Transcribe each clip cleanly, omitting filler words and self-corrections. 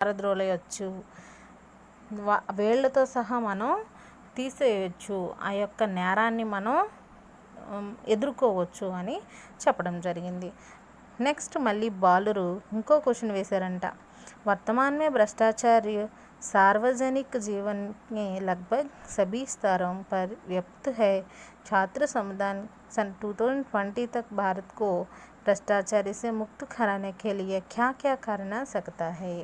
పారద్రోలేయచ్చు, వేళ్ళతో సహా మనం తీసేయచ్చు, ఆ యొక్క నేరాన్ని మనం ఎదుర్కోవచ్చు అని చెప్పడం జరిగింది. నెక్స్ట్ మళ్ళీ బాలురు ఇంకో క్వశ్చన్ వేశారంట. वर्तमान में भ्रष्टाचार सार्वजनिक जीवन में लगभग सभी स्तरों पर व्याप्त है। छात्र समुदाय सन 2020 तक भारत को भ्रष्टाचार से मुक्त कराने के लिए क्या क्या करना सकता है?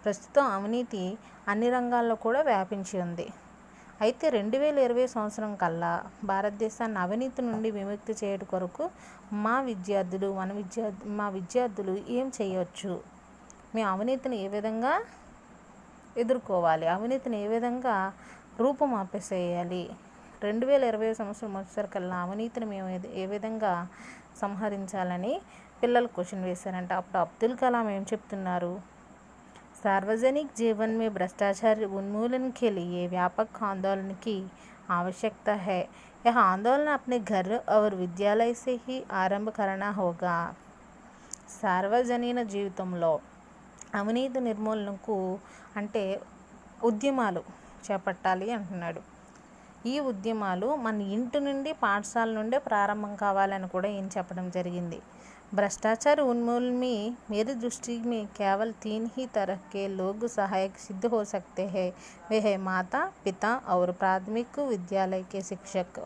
ప్రస్తుతం అవినీతి అన్ని రంగాల్లో కూడా వ్యాపించి ఉంది. అయితే 2020 సంవత్సరం కల్లా భారతదేశాన్ని అవినీతి నుండి విముక్తి చేయడం కొరకు మా విద్యార్థులు ఏం చేయవచ్చు, మేము అవినీతిని ఏ విధంగా ఎదుర్కోవాలి, అవినీతిని ఏ విధంగా రూపుమాపేసేయాలి, 2020 సంవత్సరం వచ్చేసరికల్లా అవినీతిని మేము ఏ విధంగా సంహరించాలని పిల్లలు క్వశ్చన్ వేశారంట. అప్పుడు అబ్దుల్ కలాం ఏం చెప్తున్నారు? सार्वजनिक जीवन में भ्रष्टाचार उन्मूलन के लिए व्यापक आंदोलन की आवश्यकता है। यह आंदोलन अपने घर और विद्यालय से ही आरंभ करना होगा। సార్వజనీన జీవితంలో అవినీతి నిర్మూలనకు అంటే ఉద్యమాలు చేపట్టాలి అంటున్నాడు. ఈ ఉద్యమాలు మన ఇంటి నుండి, పాఠశాల నుండే ప్రారంభం కావాలని కూడా ఏం చెప్పడం జరిగింది. भ्रष्टाचार उन्मूलन में मेरी दृष्टि में केवल 3 ही तरह के लोग सहायक सिद्ध हो सकते हैं। वे हैं माता पिता और प्राथमिक विद्यालय के शिक्षक।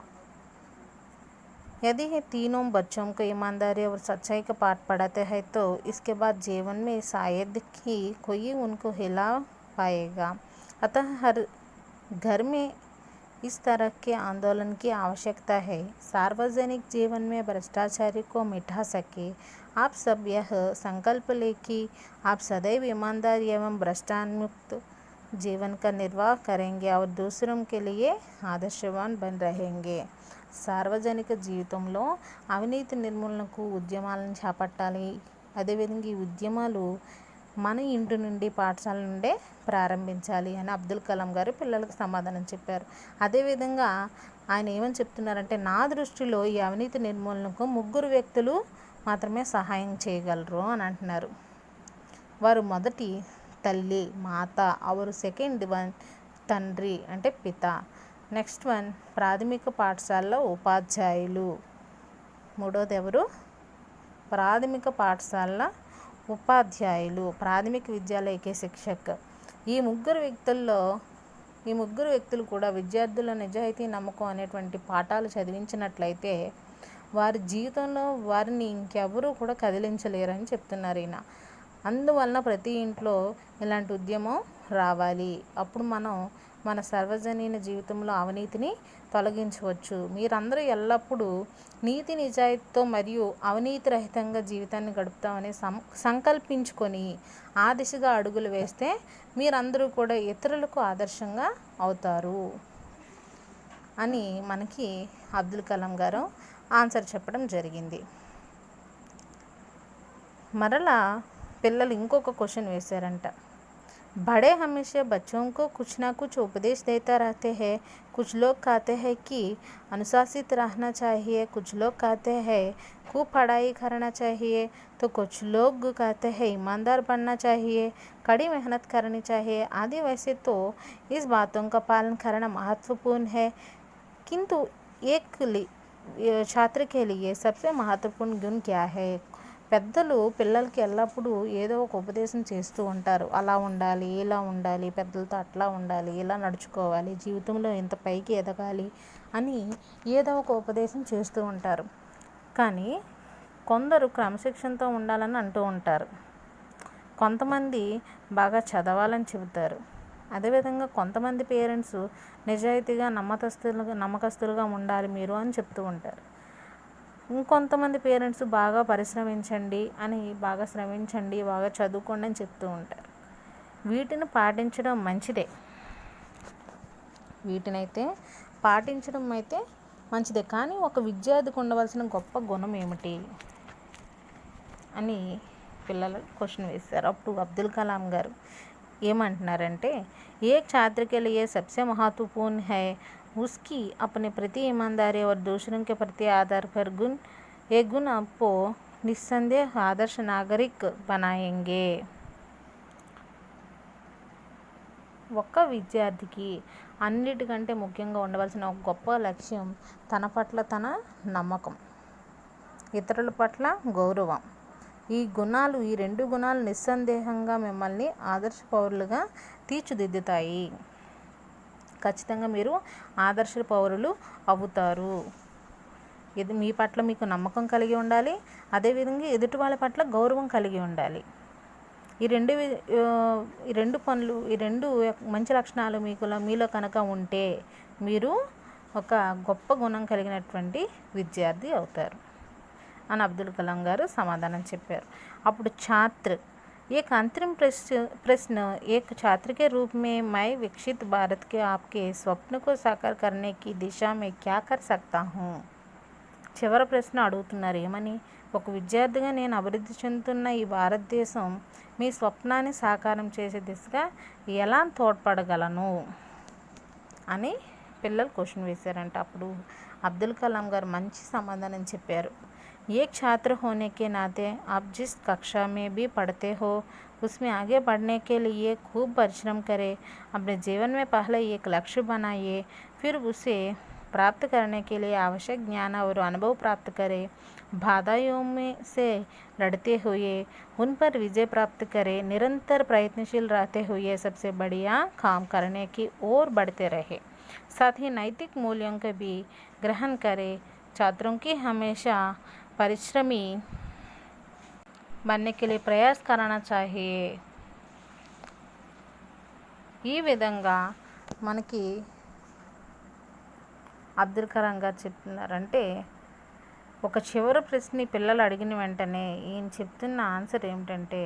यदि ये तीनों बच्चों को ईमानदारी और सच्चाई का पाठ पढ़ाते हैं तो इसके बाद जीवन में शायद ही कोई उनको हिला पाएगा। अतः हर घर में इस तरह के आंदोलन की आवश्यकता है। सार्वजनिक जीवन में भ्रष्टाचार को मिटा सके। आप सब यह संकल्प लें कि आप सदैव ईमानदार एवं भ्रष्टाचार मुक्त जीवन का निर्वाह करेंगे और दूसरों के लिए आदर्शवान बन रहेंगे। సార్వజనిక జీవితంలో అవినీతి నిర్మూలనకు ఉద్యమాలను చేపట్టాలి. అదేవిధంగా ఈ ఉద్యమాలు మన ఇంటి నుండి, పాఠశాల నుండే ప్రారంభించాలి అని అబ్దుల్ కలాం గారు పిల్లలకు సమాధానం చెప్పారు. అదేవిధంగా ఆయన ఏమని చెప్తున్నారంటే, నా దృష్టిలో ఈ అవినీతి నిర్మూలనకు 3 వ్యక్తులు మాత్రమే సహాయం చేయగలరు అని అంటున్నారు. వారు మొదటి తల్లి మాత, అవరు సెకండ్ వన్ తండ్రి అంటే పిత, నెక్స్ట్ వన్ ప్రాథమిక పాఠశాలలో ఉపాధ్యాయులు, మూడోది ఎవరు ప్రాథమిక పాఠశాల ఉపాధ్యాయులు, ప్రాథమిక విద్యాలయకే శిక్షక్. ఈ ముగ్గురు వ్యక్తులు కూడా విద్యార్థుల నిజాయితీ, నమ్మకం అనేటువంటి పాఠాలు చదివించినట్లయితే వారి జీవితంలో వారిని ఇంకెవరూ కూడా కదిలించలేరని చెప్తున్నారు ఈయన. అందువలన ప్రతి ఇంట్లో ఇలాంటి ఉద్యమం రావాలి. అప్పుడు మనం మన సార్వజనీన జీవితంలో అవినీతిని తొలగించవచ్చు. మీరందరూ ఎల్లప్పుడూ నీతి నిజాయితీతో మరియు అవినీతి రహితంగా జీవితాన్ని గడుపుతామని సంకల్పించుకొని ఆ దిశగా అడుగులు వేస్తే మీరందరూ కూడా ఇతరులకు ఆదర్శంగా అవుతారు అని మనకి అబ్దుల్ కలాం గారు ఆన్సర్ చెప్పడం జరిగింది. మరలా పిల్లలు ఇంకొక క్వశ్చన్ వేశారంట. बड़े हमेशा बच्चों को कुछ ना कुछ उपदेश देता रहते हैं। कुछ लोग कहते हैं कि अनुशासित रहना चाहिए, कुछ लोग कहते हैं खूब पढ़ाई करना चाहिए, तो कुछ लोग कहते हैं ईमानदार बनना चाहिए, कड़ी मेहनत करनी चाहिए आदि। वैसे तो इस बातों का पालन करना महत्वपूर्ण है, किंतु एक छात्र के लिए सबसे महत्वपूर्ण गुण क्या है? పెద్దలు పిల్లలకి ఎల్లప్పుడూ ఏదో ఒక ఉపదేశం చేస్తూ ఉంటారు. అలా ఉండాలి, ఇలా ఉండాలి, పెద్దలతో అట్లా ఉండాలి, ఇలా నడుచుకోవాలి, జీవితంలో ఇంత పైకి ఎదగాలి అని ఏదో ఒక ఉపదేశం చేస్తూ ఉంటారు. కానీ కొందరు క్రమశిక్షణతో ఉండాలని అంటూ ఉంటారు, కొంతమంది బాగా చదవాలని చెబుతారు. అదేవిధంగా కొంతమంది పేరెంట్స్ నిజాయితీగా నమ్మకస్తులుగా ఉండాలి మీరు అని చెప్తూ ఉంటారు. ఇంకొంతమంది పేరెంట్స్ బాగా పరిశ్రమించండి అని, బాగా శ్రమించండి, బాగా చదువుకోండి అని చెప్తూ ఉంటారు. వీటిని పాటించడం మంచిదే, వీటినైతే పాటించడం అయితే మంచిదే. కానీ ఒక విద్యార్థికి ఉండవలసిన గొప్ప గుణం ఏమిటి అని పిల్లలు క్వశ్చన్ వేశారు. అప్పుడు అబ్దుల్ కలాం గారు ఏమంటున్నారంటే, ఏ छात्र के लिए सबसे महत्वपूर्ण है उसकी अपने प्रति ईमानदारी और दूसरों के प्रति आदर पर गुण। ये गुण आपको निस्संदेह आदर्श नागरिक बनाएंगे। ఒక్క విద్యార్థికి అన్నిటికంటే ముఖ్యంగా ఉండవలసిన ఒక గొప్ప లక్ష్యం తన పట్ల తన నమ్మకం, ఇతరుల పట్ల గౌరవం. ఈ రెండు గుణాలు నిస్సందేహంగా మిమ్మల్ని ఆదర్శ పౌరులుగా తీర్చిదిద్దుతాయి. ఖచ్చితంగా మీరు ఆదర్శ పౌరులు అవుతారు. ఇది మీ పట్ల మీకు నమ్మకం కలిగి ఉండాలి, అదేవిధంగా ఎదుటి వాళ్ళ పట్ల గౌరవం కలిగి ఉండాలి. ఈ రెండు మంచి లక్షణాలు మీలో కనుక ఉంటే మీరు ఒక గొప్ప గుణం కలిగినటువంటి విద్యార్థి అవుతారు అని అబ్దుల్ కలాం గారు సమాధానం చెప్పారు. అప్పుడు ఛాత్ర एक अंतरिम प्रश्न एक छात्र के रूप में मैं विकसित भारत के आपके स्वप्न को साकार करने की दिशा में क्या कर सकता हूँ. చివరి ప్రశ్న అడుగుతున్నారు ఏమని, ఒక విద్యార్థిగా నేను అభివృద్ధి చెందుతున్న ఈ భారతదేశం మీ స్వప్నాన్ని సాకారం చేసే దిశగా ఎలా తోడ్పడగలను అని పిల్లలు క్వశ్చన్ వేశారంట. అప్పుడు అబ్దుల్ కలాం గారు మంచి సమాధానం చెప్పారు. एक छात्र होने के नाते आप जिस कक्षा में भी पढ़ते हो उसमें आगे बढ़ने के लिए खूब परिश्रम करें. अपने जीवन में पहले एक लक्ष्य बनाइए, फिर उसे प्राप्त करने के लिए आवश्यक ज्ञान और अनुभव प्राप्त करें. बाधाओं में से लड़ते हुए उन पर विजय प्राप्त करें. निरंतर प्रयत्नशील रहते हुए सबसे बढ़िया काम करने की ओर बढ़ते रहे. साथ ही नैतिक मूल्यों को भी ग्रहण करें. छात्रों की हमेशा परिश्रमी बनने के लिए प्रयास करना चाहिए. ఈ విధంగా మనకి అబ్దుల్ కలాం గారు చెప్తున్నారంటే, ఒక చివరి ప్రశ్న పిల్లలు అడిగిన వెంటనే ఈయన చెప్తున్న ఆన్సర్ ఏమిటంటే,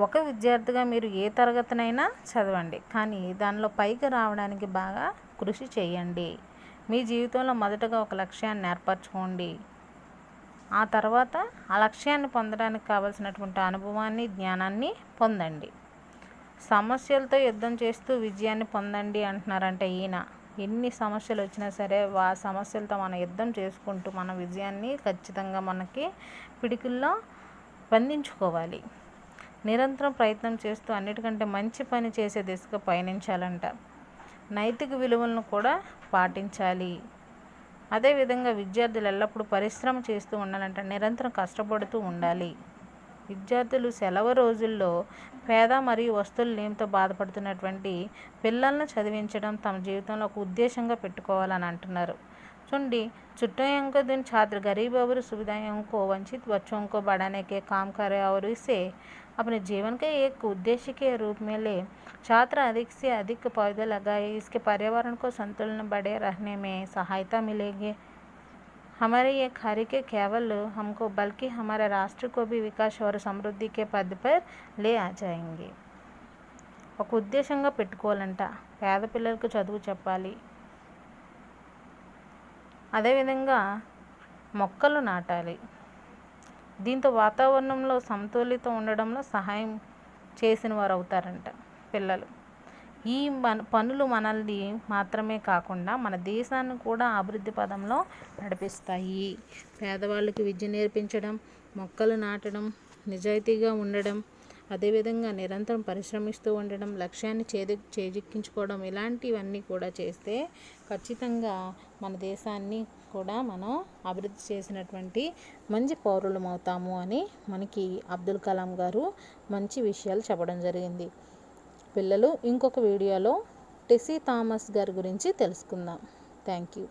ఒక విద్యార్థిగా మీరు ఏ తరగతినైనా చదవండి, కానీ దానిలో పైకి రావడానికి బాగా కృషి చేయండి. మీ జీవితంలో మొదటగా ఒక లక్ష్యాన్ని ఏర్పరచుకోండి. ఆ తర్వాత ఆ లక్ష్యాన్ని పొందడానికి కావలసినటువంటి అనుభవాన్ని, జ్ఞానాన్ని పొందండి. సమస్యలతో యుద్ధం చేస్తూ విజయాన్ని పొందండి అంటున్నారంటే ఈయన ఎన్ని సమస్యలు వచ్చినా సరే ఆ సమస్యలతో మనం యుద్ధం చేసుకుంటూ మన విజయాన్ని ఖచ్చితంగా మనకి పిడికిల్లో బంధించుకోవాలి. నిరంతరం ప్రయత్నం చేస్తూ అన్నిటికంటే మంచి పని చేసే దిశగా పయనించాలంట. నైతిక విలువలను కూడా పాటించాలి. అదేవిధంగా విద్యార్థులు ఎల్లప్పుడూ పరిశ్రమ చేస్తూ ఉండాలంట, నిరంతరం కష్టపడుతూ ఉండాలి. విద్యార్థులు సెలవు రోజుల్లో పేద మరియు వస్తువుల లేమితో బాధపడుతున్నటువంటి పిల్లలను చదివించడం తమ జీవితంలో ఒక ఉద్దేశంగా పెట్టుకోవాలని అంటున్నారు. చూడండి, छुट्टियों के दिन छात्र गरीब और सुविधाओं को वंचित बच्चों को बढ़ाने के काम करे और इसे अपने जीवन के एक उद्देश्य के रूप में ले. छात्र अधिक से अधिक पौधे लगाए, इसके पर्यावरण को संतुलन बढ़े रहने में सहायता मिलेगी. हमारे ये कार्य के केवल हमको बल्कि हमारे राष्ट्र को भी विकास और समृद्धि के पद पर ले आ जाएंगे. ఒక ఉద్దేశంగా పెట్టుకోవాలంట. పేద పిల్లలకు చదువు చెప్పాలి, అదేవిధంగా మొక్కలు నాటాలి. దీంతో వాతావరణంలో సమతుల్యత ఉండడంలో సహాయం చేసిన వారు అవుతారంట పిల్లలు. ఈ పనులు మనల్ని మాత్రమే కాకుండా మన దేశాన్ని కూడా అభివృద్ధి పదంలో నడిపిస్తాయి. పేదవాళ్ళకి విద్య నేర్పించడం, మొక్కలు నాటడం, నిజాయితీగా ఉండడం, అదేవిధంగా నిరంతరం పరిశ్రమిస్తూ ఉండడం, లక్ష్యాన్ని చేజిక్కించుకోవడం, ఇలాంటివన్నీ కూడా చేస్తే ఖచ్చితంగా మన దేశాన్ని కూడా మనం అభివృద్ధి చేసినటువంటి మంచి పౌరులం అవుతాము అని మనకి అబ్దుల్ కలాం గారు మంచి విషయాలు చెప్పడం జరిగింది. పిల్లలు, ఇంకొక వీడియోలో టెస్సీ థామస్ గారి గురించి తెలుసుకుందాం. Thank you.